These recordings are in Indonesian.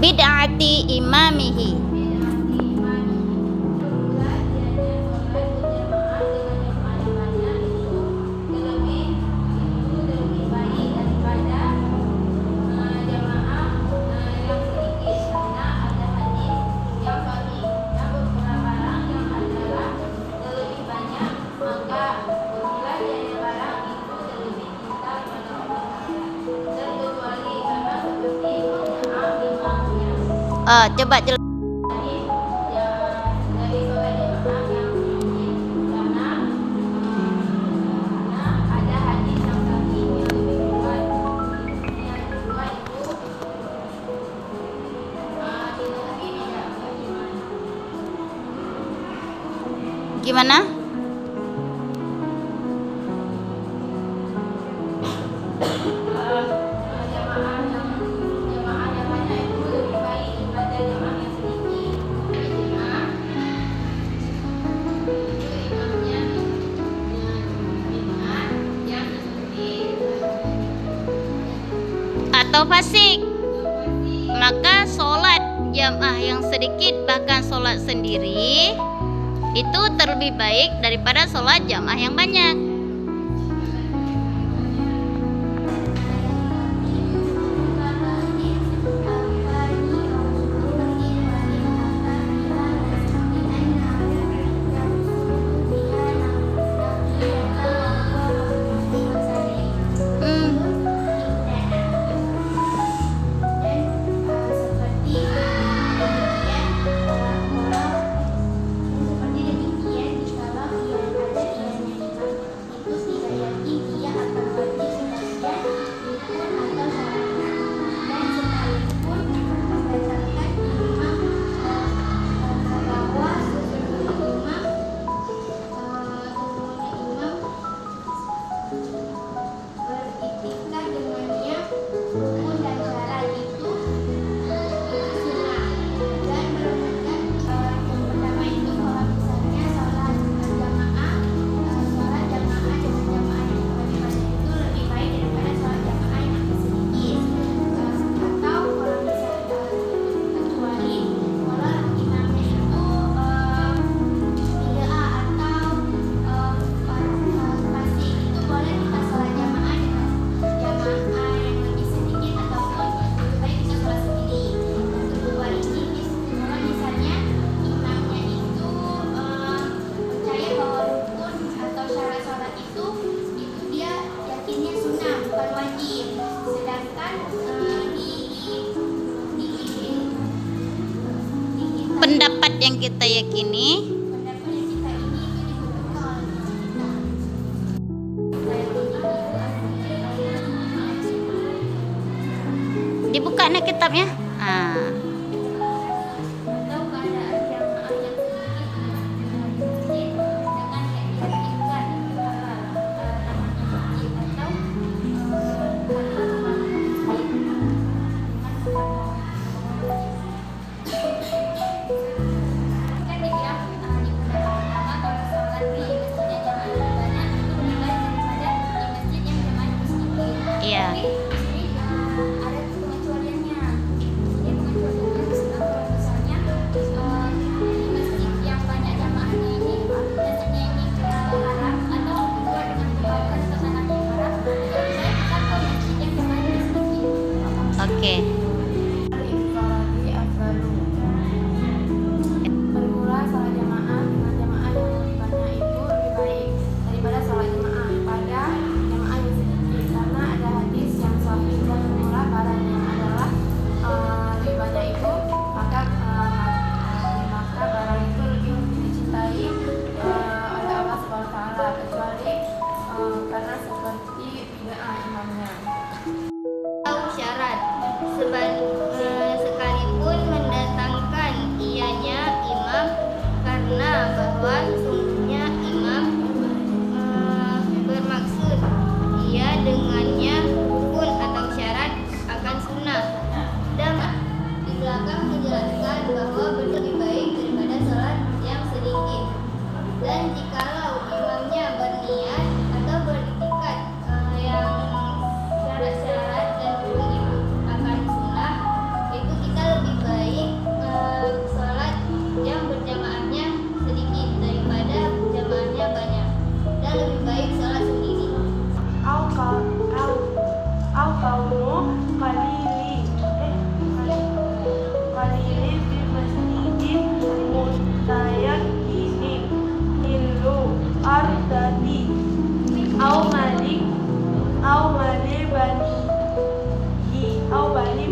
bid'ati imamihi. Coba jelas. Gimana? Atau fasik, maka sholat jamaah yang sedikit bahkan sholat sendiri itu terlebih baik daripada sholat jamaah yang banyak. yang kita yakini. Dibuka nih kitabnya. Iya. Oke. Bermula salat jamaah dengan jamaah yang lebih banyak itu lebih baik daripada salat jamaah pada jamaah yang sedikit, karena ada hadis yang sahih dan bermula padanya adalah lebih banyak itu maka barang itu lebih dicintai oleh Allah Subhanahu wa taala, kecuali karena seperti bid'ah imamnya. Syarat sekalipun mendatangkan ianya imam, karena bahwa sesungguhnya imam bermaksud ia dengannya rukun atau syarat akan sunnah. Dan di belakang menjelaskan bahwa lebih baik daripada sholat yang sedikit. Dan jikalau imamnya berniat atau beriktikad yang syarat-syarat dan rukun akan sunnah, itu kita lebih baik sholat yang berjamaahnya sedikit daripada jamaahnya banyak, dan lebih baik sholat sendiri. Au kaunu qalili fi masjidin mutayakkinin hilu ardati au mali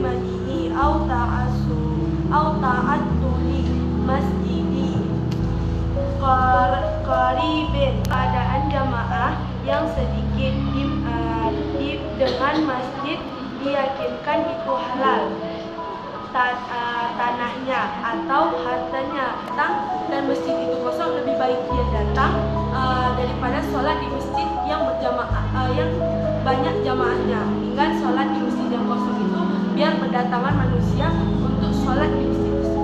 banihi au ta'attuli masjidi qaribin, keadaan jamaah yang sedikit dengan masjid diyakinkan itu halal tanahnya atau hartanya datang, dan masjid itu kosong, lebih baik dia datang daripada sholat di masjid yang berjamaah yang banyak jamaahnya. Hingga sholat di masjid yang kosong itu biar berdatangan manusia untuk sholat di masjid tersebut.